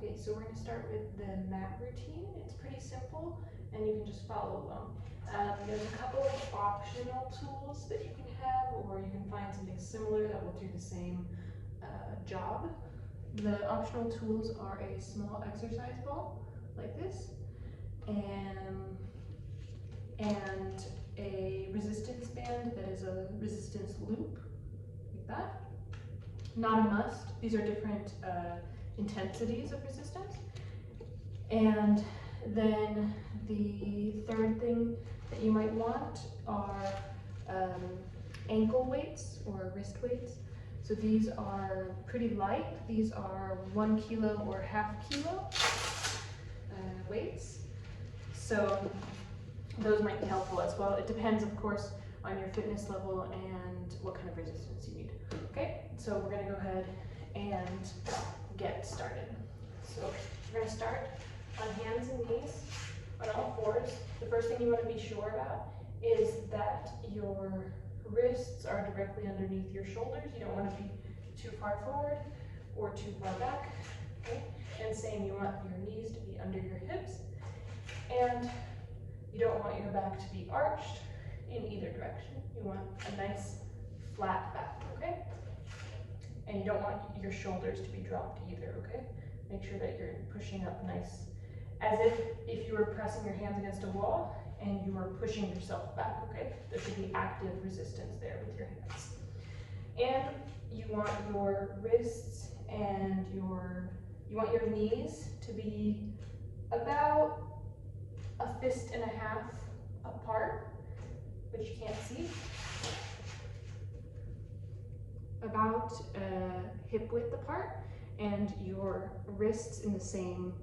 Okay, so we're going to start with the mat routine. It's pretty simple and you can just follow along. There's a couple of optional tools that you can have, or you can find something similar that will do the same job. The optional tools are a small exercise ball like this, and a resistance band that is a resistance loop like that. Not a must. These are different intensities of resistance. And then the third thing that you might want are ankle weights or wrist weights. So these are pretty light. These are 1 kilo or ½ kilo weights. So those might be helpful as well. It depends, of course, on your fitness level and what kind of resistance you need. Okay, so we're gonna go ahead and get started. So we're gonna start on hands and knees, on all fours. The first thing you wanna be sure about is that your wrists are directly underneath your shoulders. You don't wanna be too far forward or too far back, okay? And same, you want your knees to be under your hips, and you don't want your back to be arched in either direction. You want a nice flat back, okay? And you don't want your shoulders to be dropped either, okay? Make sure that you're pushing up nice, as if you were pressing your hands against a wall and you were pushing yourself back, okay? There should be active resistance there with your hands. And you want your wrists and you want your knees to be about a fist and a half apart, which you can't see. About hip width apart, and your wrists in the same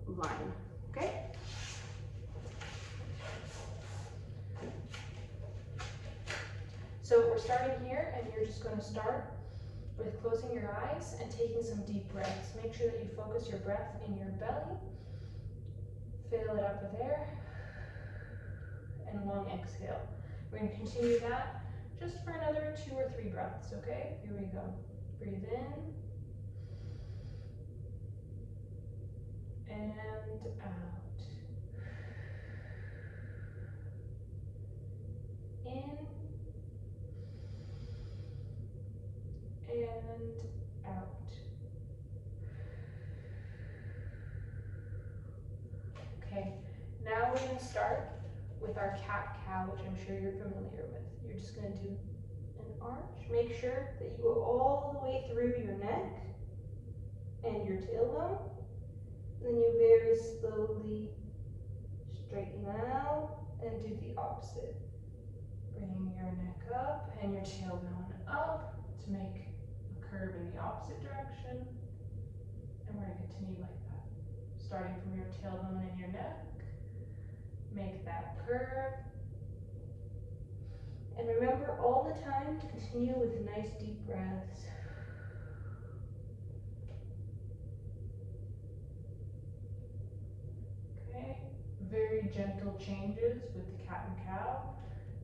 line, okay? So we're starting here, and you're just going to start with closing your eyes and taking some deep breaths. Make sure that you focus your breath in your belly. Fill it up with air, and long exhale. We're going to continue that just for another 2 or 3 breaths, okay? Here we go. Breathe in, and out. In, and out. Okay, now we're going to start with our cat-cow, which I'm sure you're familiar with. You're just going to do an arch. Make sure that you go all the way through your neck and your tailbone. Then you very slowly straighten out and do the opposite. Bring your neck up and your tailbone up to make a curve in the opposite direction. And we're going to continue like that. Starting from your tailbone and your neck. Make that curve. And remember all the time to continue with nice deep breaths. Okay, very gentle changes with the cat and cow.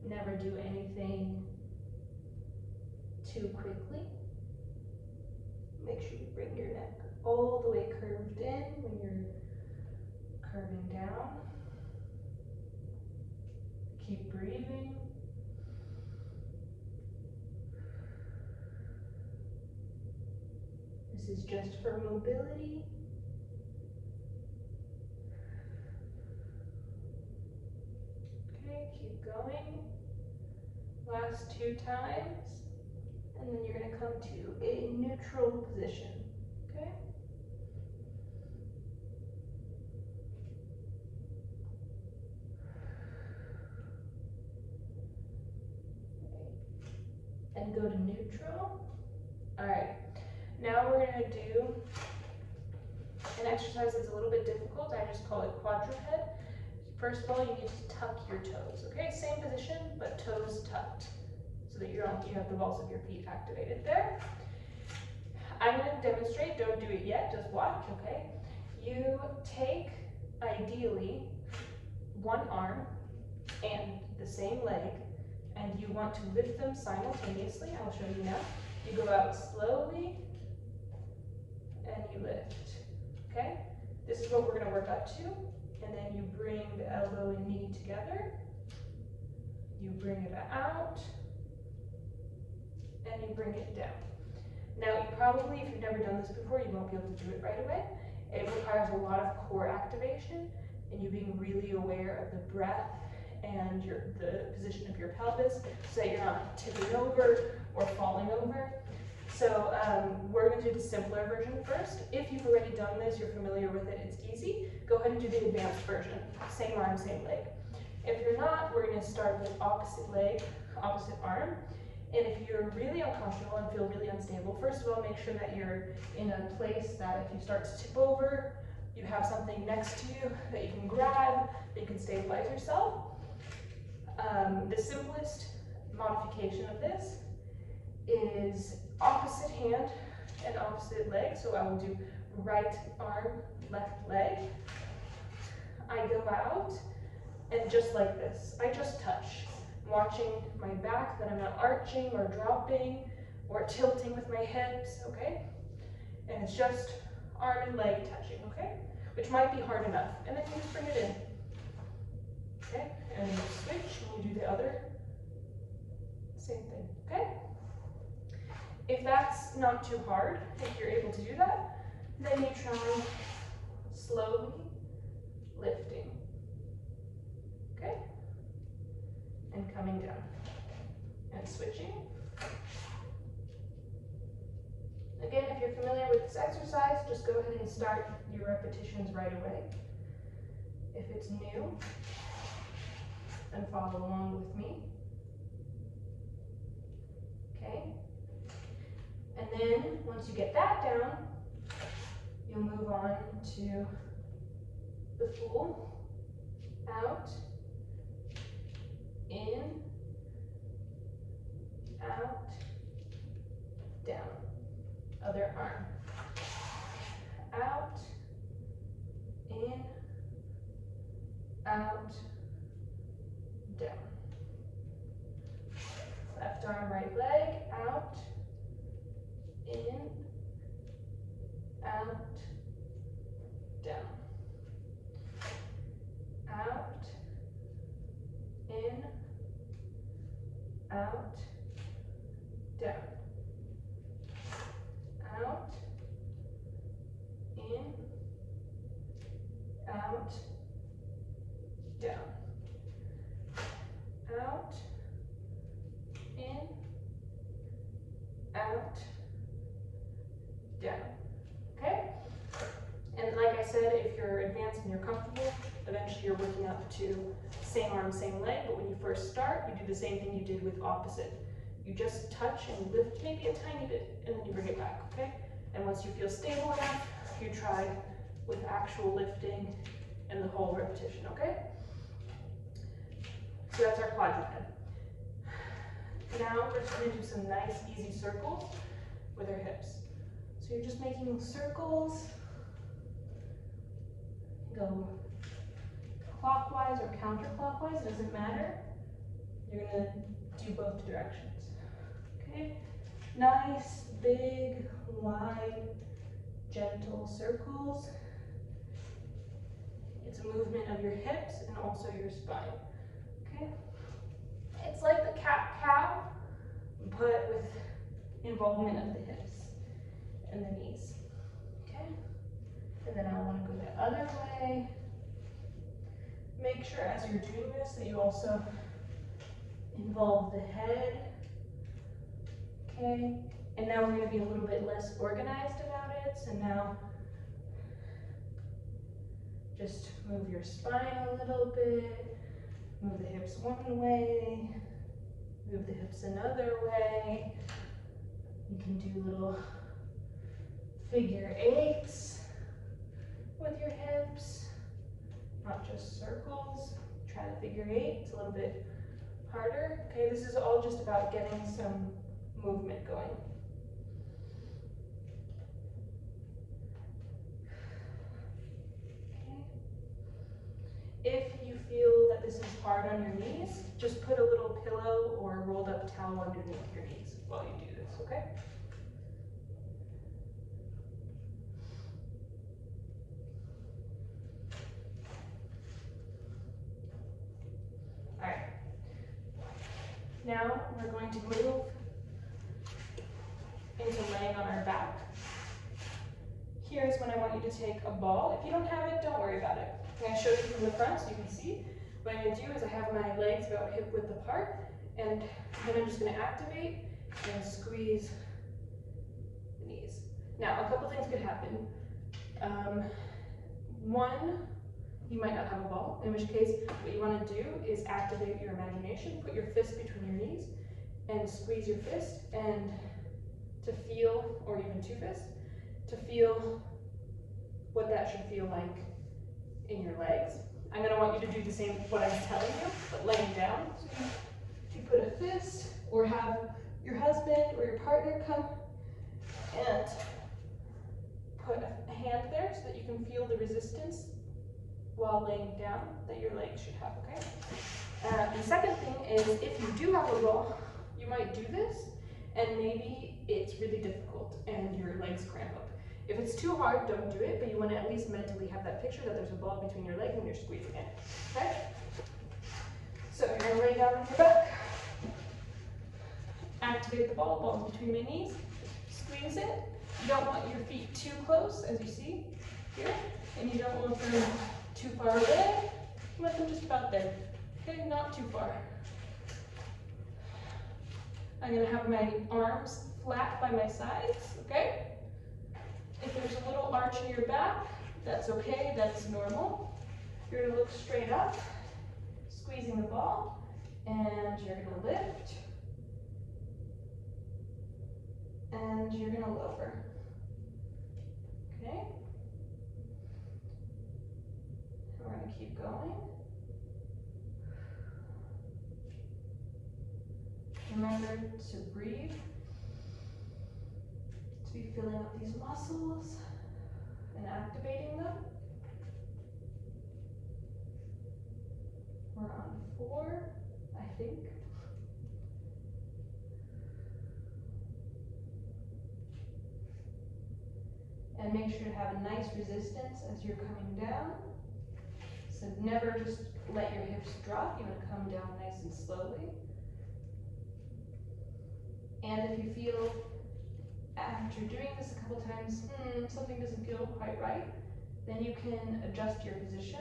Never do anything too quickly. Make sure you bring your neck all the way curved in when you're curving down. Keep breathing. This is just for mobility. Okay, keep going. Last 2 times. And then you're going to come to a neutral position. Okay? And go to neutral. All right, now we're going to do an exercise that's a little bit difficult. I just call it quadruped. First of all, you need to tuck your toes, okay? Same position, but toes tucked, so that you have the balls of your feet activated there. I'm going to demonstrate, don't do it yet, just watch, okay? You take, ideally, one arm and the same leg, and you want to lift them simultaneously. I will show you now. You go out slowly, and you lift, okay? This is what we're going to work up to. And then you bring the elbow and knee together. You bring it out. And you bring it down. Now, you probably, if you've never done this before, you won't be able to do it right away. It requires a lot of core activation and you being really aware of the breath and the position of your pelvis so that you're not tipping over or falling over. So we're going to do the simpler version first. If you've already done this, you're familiar with it, it's easy. Go ahead and do the advanced version. Same arm, same leg. If you're not, we're going to start with opposite leg, opposite arm. And if you're really uncomfortable and feel really unstable, first of all, make sure that you're in a place that if you start to tip over, you have something next to you that you can grab, that you can stabilize yourself. The simplest modification of this is opposite hand and opposite leg. So I will do right arm, left leg. I go out and just like this, I just touch. Watching my back, that I'm not arching or dropping or tilting with my hips, okay? And it's just arm and leg touching, okay? Which might be hard enough. And then you just bring it in, okay? And then you switch and you do the other, same thing, okay? If that's not too hard, if you're able to do that, then you try slowly lifting, okay? And coming down and switching. Again, if you're familiar with this exercise, just go ahead and start your repetitions right away. If it's new, then follow along with me. Okay? And then once you get that down, you'll move on to the full, out, in, out, down. Other arm. Out, in, out, down. Left arm, right leg, out, in, out, down. Out, in, out, down. Out, in, out, down. Out, in, out, down. Okay? And like I said, if you're advanced and you're comfortable, eventually you're working up to same arm, same leg, but when you first start, you do the same thing you did with opposite. You just touch and lift maybe a tiny bit, and then you bring it back, okay? And once you feel stable enough, you try with actual lifting and the whole repetition, okay? So that's our quadruped. Now we're just gonna do some nice, easy circles with our hips. So you're just making circles. Go clockwise or counterclockwise, doesn't matter. You're gonna do both directions. Okay, nice, big, wide, gentle circles. It's a movement of your hips and also your spine. Okay, it's like the cat-cow, but with involvement of the hips and the knees. Okay, and then I want to go the other way. Make sure as you're doing this that you also involve the head. Okay, and now we're going to be a little bit less organized about it. So now just move your spine a little bit, move the hips one way, move the hips another way. You can do little figure eights with your hips, not just circles. Try to figure eight, it's a little bit harder. Okay, this is all just about getting some movement going. Okay. If you feel that this is hard on your knees, just put a little pillow or a rolled up towel underneath your knees while you do this, okay? Now we're going to move into laying on our back. Here's when I want you to take a ball. If you don't have it, don't worry about it. I'm going to show you from the front so you can see. What I'm going to do is I have my legs about hip width apart, and then I'm just going to activate and squeeze the knees. Now, a couple things could happen. One, you might not have a ball, in which case what you want to do is activate your imagination, put your fist between your knees, and squeeze your fist, and to feel, or even two fists, to feel what that should feel like in your legs. I'm going to want you to do the same what I'm telling you, but laying down. So you put a fist, or have your husband or your partner come and put a hand there so that you can feel the resistance while laying down that your legs should have, okay? The second thing is, if you do have a ball, you might do this, and maybe it's really difficult and your legs cramp up. If it's too hard, don't do it, but you want to at least mentally have that picture that there's a ball between your legs and you're squeezing it, okay? So you're going to lay down on your back, activate the ball, ball's between my knees, squeeze it. You don't want your feet too close, as you see here, and you don't want them too far away. You want them just about there, okay? Not too far. I'm going to have my arms flat by my sides, okay? If there's a little arch in your back, that's okay, that's normal. You're going to look straight up, squeezing the ball, and you're going to lift, and you're going to lower, okay? And we're going to keep going. Remember to breathe, to be filling up these muscles and activating them. We're on 4, I think. And make sure to have a nice resistance as you're coming down. So never just let your hips drop. You want to come down nice and slowly. And if you feel after doing this a couple times, something doesn't feel quite right, then you can adjust your position.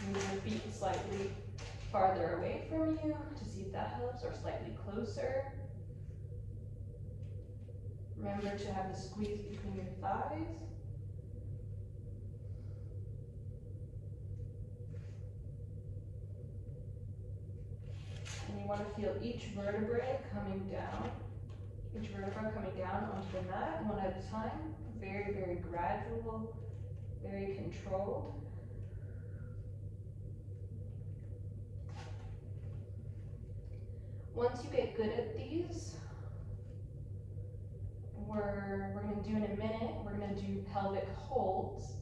Move your feet slightly farther away from you to see if that helps, or slightly closer. Remember to have the squeeze between your thighs. And you want to feel each vertebrae coming down. Each vertebra coming down onto the mat, one at a time. Very, very gradual, very controlled. Once you get good at these, we're going to do in a minute, we're going to do pelvic holds,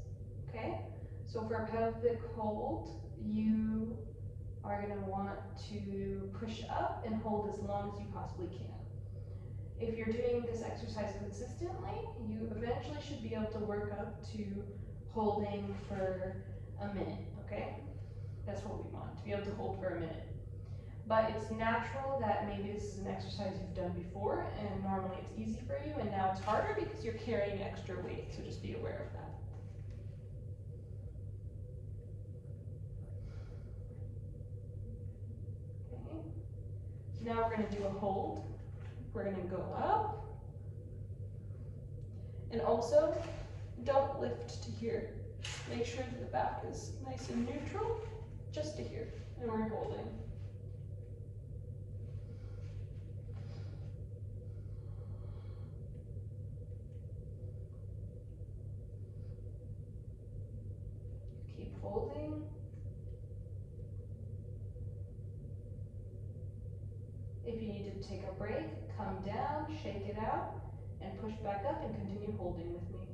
okay? So for a pelvic hold, you are going to want to push up and hold as long as you possibly can. If you're doing this exercise consistently, you eventually should be able to work up to holding for a minute, okay? That's what we want, to be able to hold for a minute. But it's natural that maybe this is an exercise you've done before, and normally it's easy for you, and now it's harder because you're carrying extra weight, so just be aware of that. Okay. Now we're going to do a hold. We're going to go up. And also, don't lift to here. Make sure that the back is nice and neutral, just to here. And we're holding. Keep holding. If you need to take a break, come down, shake it out, and push back up and continue holding with me.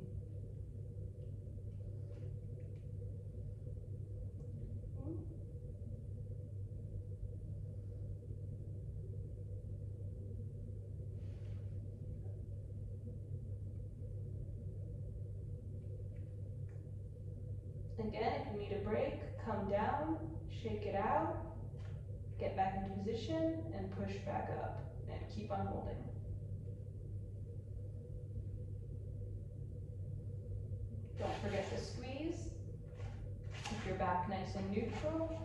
Again, if you need a break, come down, shake it out, Get back into position and push back up and keep on holding. Don't forget to squeeze. Keep your back nice and neutral.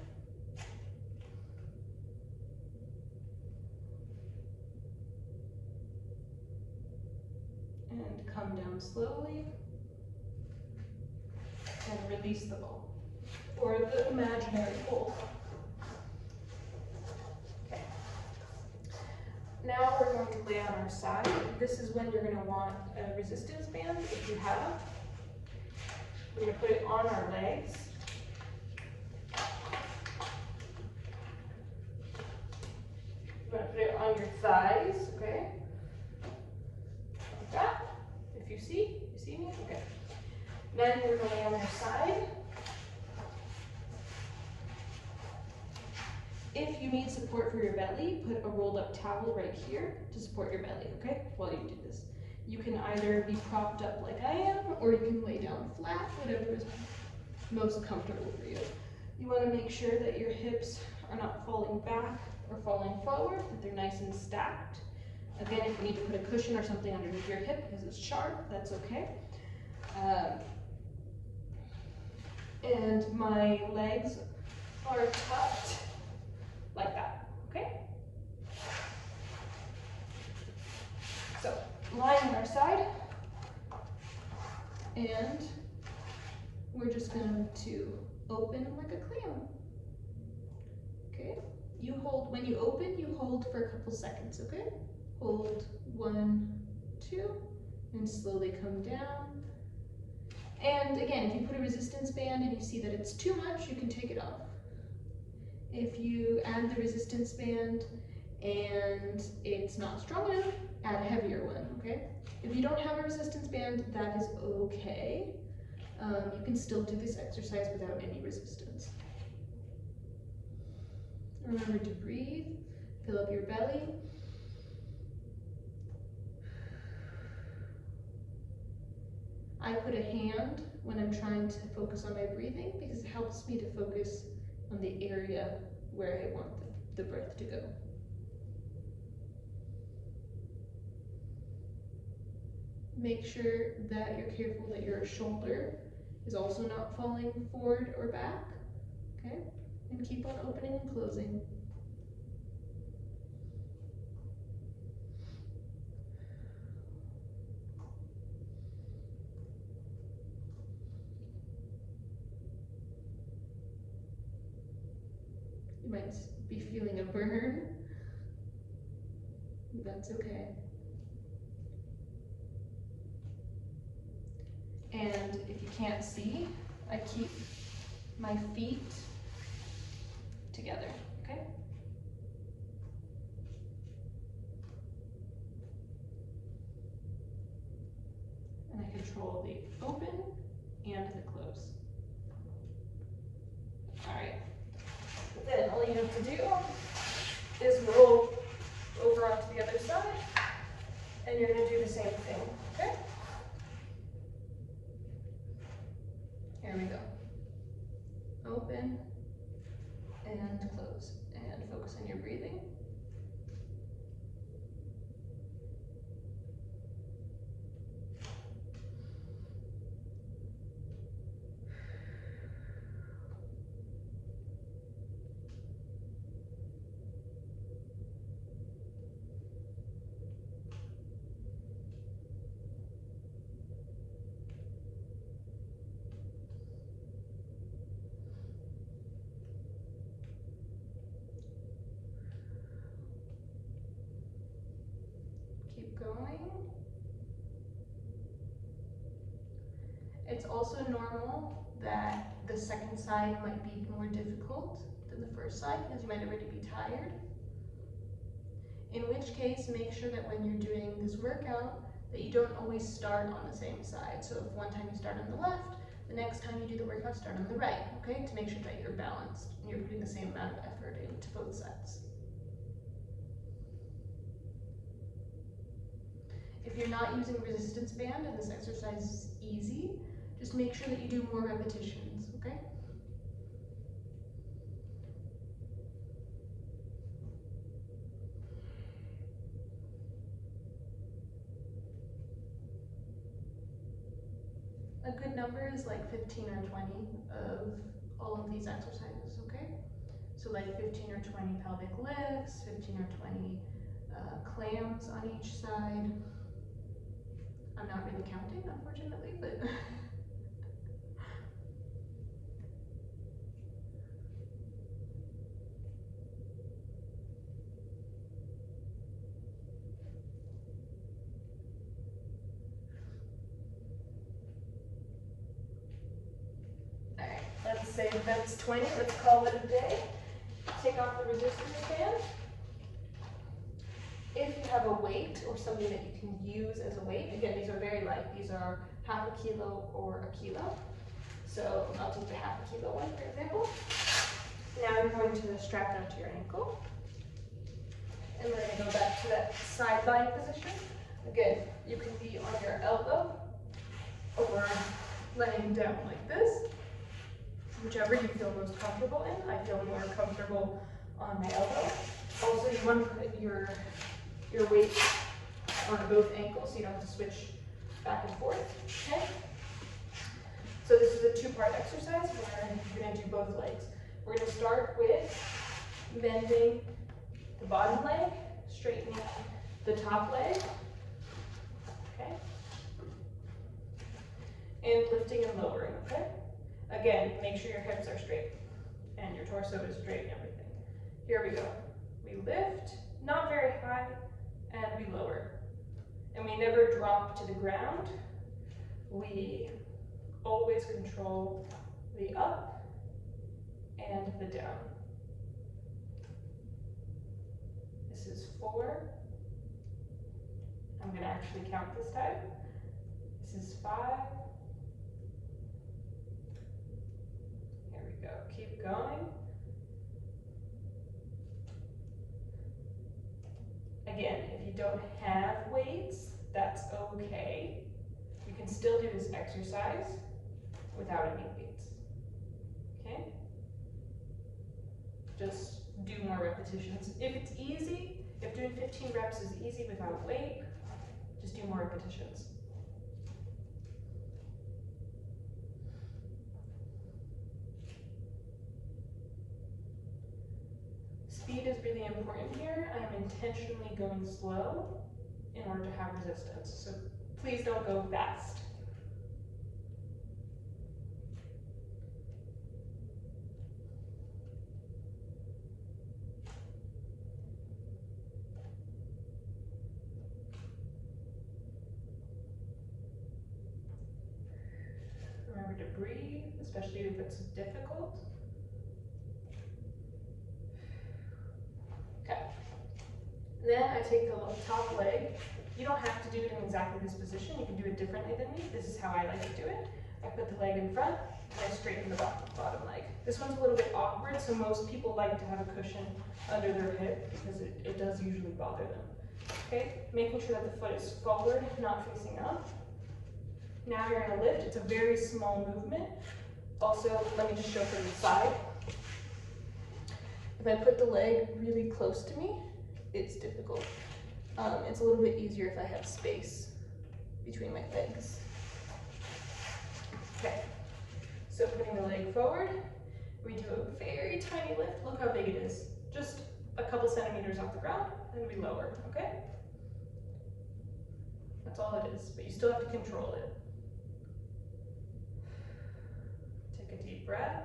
And come down slowly. And release the ball, or the imaginary ball. Okay. Now we're going to lay on our side. This is when you're going to want a resistance band, if you have. We're going to put it on our legs. You want to put it on your thighs, okay? Like that. If you see me? Okay. Then we're going to lay on your side. If you need support for your belly, put a rolled up towel right here to support your belly, okay? While you do this. You can either be propped up like I am, or you can lay down flat, whatever is most comfortable for you. You want to make sure that your hips are not falling back or falling forward, that they're nice and stacked. Again, if you need to put a cushion or something underneath your hip because it's sharp, that's okay. And my legs are tucked like that, okay? So, lying on our side, and we're just going to open like a clam, okay? You hold, when you open, you hold for a couple seconds, okay? Hold 1, 2, and slowly come down. And again, if you put a resistance band and you see that it's too much, you can take it off. If you add the resistance band and it's not strong enough, add a heavier one, okay? If you don't have a resistance band, that is okay. You can still do this exercise without any resistance. Remember to breathe, fill up your belly. I put a hand when I'm trying to focus on my breathing because it helps me to focus on the area where I want the breath to go. Make sure that you're careful that your shoulder is also not falling forward or back, okay? And keep on opening and closing. You might be feeling a burn. That's okay. And if you can't see, I keep my feet together, okay? And I control the open and the close. All right. Then all you have to do is roll over onto the other side, and you're going to do the same thing, okay? Here we go. Open and close, and focus on your breathing. Going. It's also normal that the second side might be more difficult than the first side because you might already be tired. In which case, make sure that when you're doing this workout that you don't always start on the same side. So if one time you start on the left, the next time you do the workout, start on the right, okay? To make sure that you're balanced and you're putting the same amount of effort into both sides. If you're not using a resistance band and this exercise is easy, just make sure that you do more repetitions, okay? a good number is like 15 or 20 of all of these exercises, okay? So like 15 or 20 pelvic lifts, 15 or 20 clams on each side. I'm not really counting, unfortunately, but alright, let's say that's 20, let's call it a day. Take off the resistance band. If you have a weight or something that you can use as a weight, again, these are very light. These are half a kilo or a kilo. So I'll take the half a kilo one, for example. Now you're going to strap it up to your ankle. And we're going to go back to that side lying position. Again, you can be on your elbow or laying down like this, whichever you feel most comfortable in. I feel more comfortable on my elbow. Also, you want to put your weight on both ankles so you don't have to switch back and forth, okay? So this is a two-part exercise where you're going to do both legs. We're going to start with bending the bottom leg, straightening the top leg, okay? And lifting and lowering, okay? Again, make sure your hips are straight and your torso is straight and everything. Here we go. We lift, not very high, and we lower. And we never drop to the ground. We always control the up and the down. This is 4. I'm going to actually count this time. This is 5. Here we go. Keep going. Again, if you don't have weights, that's okay. You can still do this exercise without any weights, okay? Just do more repetitions. If it's easy, if doing 15 reps is easy without weight, just do more repetitions. Speed is really important here. I am intentionally going slow in order to have resistance. So please don't go fast. Remember to breathe, especially if it's difficult. Okay. Then I take the top leg. You don't have to do it in exactly this position. You can do it differently than me. This is how I like to do it. I put the leg in front, and I straighten the bottom leg. This one's a little bit awkward, so most people like to have a cushion under their hip because it does usually bother them. Okay, making sure that the foot is forward, not facing up. Now you're going to lift. It's a very small movement. Also, let me just show from the side. If I put the leg really close to me, it's difficult. It's a little bit easier if I have space between my legs. Okay, so putting the leg forward, we do a very tiny lift. Look how big it is. Just a couple centimeters off the ground, and we lower, okay? That's all it is, but you still have to control it. Take a deep breath.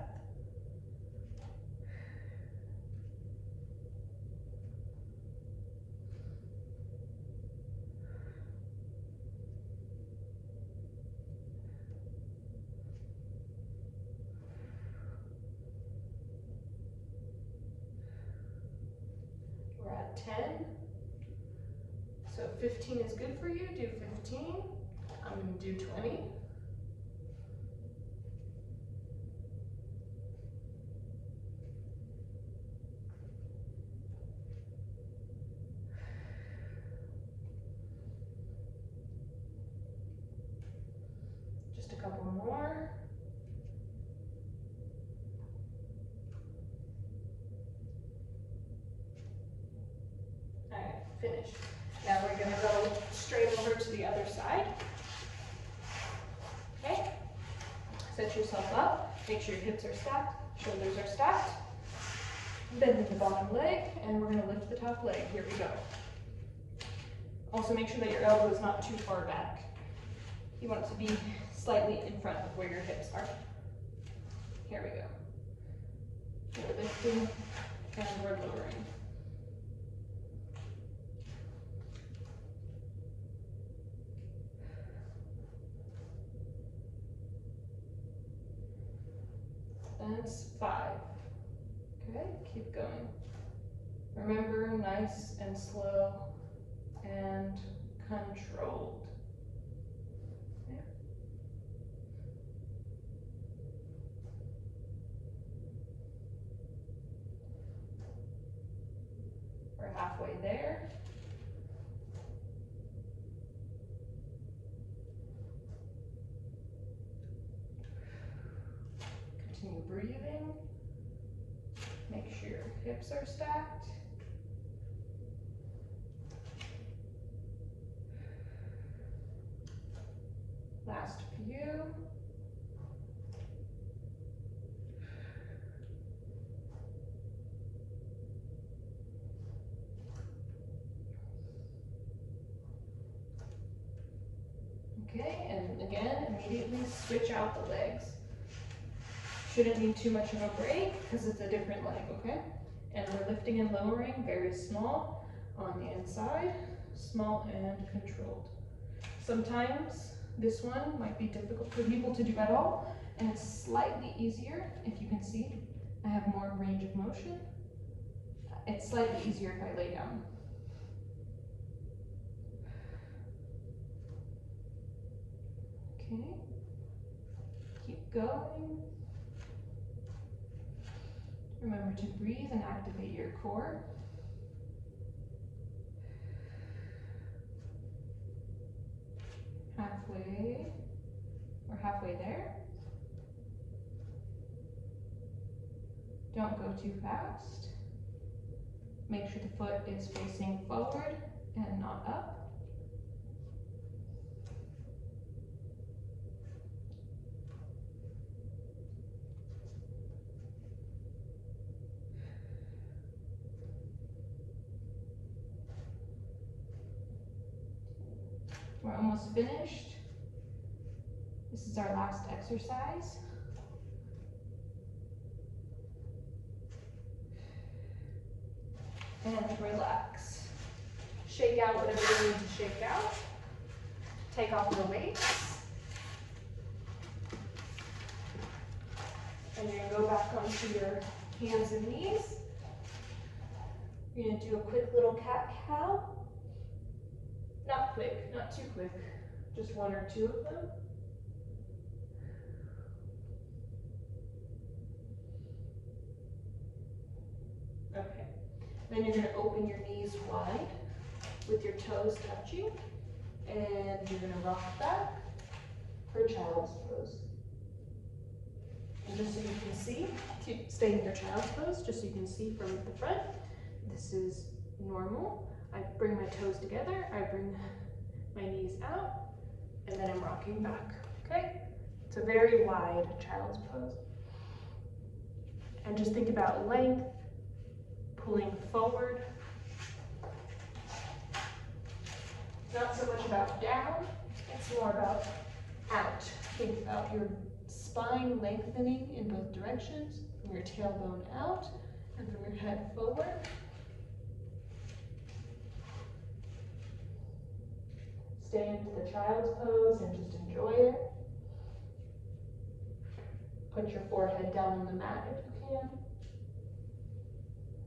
We're at 10. So 15 is good for you, do 15. I'm going to do 20. Just a couple more. All right, finished. Now we're going to go straight over to the other side. Okay, Set yourself up. Make sure your hips are stacked, shoulders are stacked. Bend the bottom leg, and we're gonna lift the top leg. Here we go. Also make sure that your elbow is not too far back. You want it to be slightly in front of where your hips are. Here we go. We're lifting and we're lowering. That's 5. Okay, keep going. Remember, nice and slow and controlled. There. We're halfway there. Continue breathing. Make sure your hips are stacked. Last few. Okay, and again, immediately switch out the legs. Shouldn't need too much of a break because it's a different leg, okay? And we're lifting and lowering, very small on the inside, small and controlled. Sometimes this one might be difficult for people to do at all, and it's slightly easier if you can see. I have more range of motion. It's slightly easier if I lay down. Okay, keep going. Remember to breathe and activate your core. Halfway, we're halfway there. Don't go too fast. Make sure the foot is facing forward and not up. We're almost finished. This is our last exercise. And relax. Shake out whatever you need to shake out. Take off the weights. And you're gonna go back onto your hands and knees. You're gonna do a quick little cat-cow. Not quick, not too quick, just 1 or 2 of them. Okay, then you're gonna open your knees wide with your toes touching, and you're gonna rock back for child's pose. And just so you can see, stay in your child's pose, just so you can see from the front, this is normal. I bring my toes together, I bring my knees out, and then I'm rocking back, okay? It's a very wide child's pose. And just think about length, pulling forward. Not so much about down, it's more about out. Think about your spine lengthening in both directions, from your tailbone out, and from your head forward. Stay into the child's pose and just enjoy it. Put your forehead down on the mat if you can.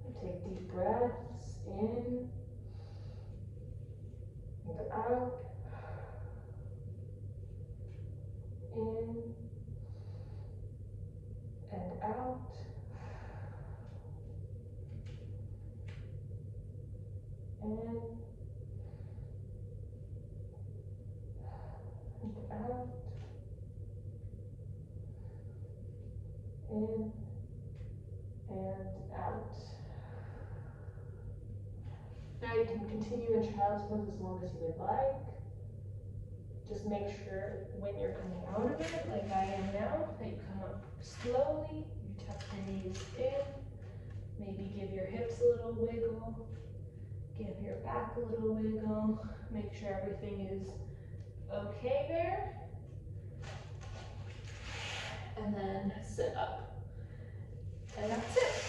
And take deep breaths in and out. In and out. In and out. In and out. Now you can continue in child's pose as long as you would like. Just make sure when you're coming out of it, like I am now, that you come up slowly, you tuck your knees in, maybe give your hips a little wiggle, give your back a little wiggle, make sure everything is okay there, and then sit up. And that's it.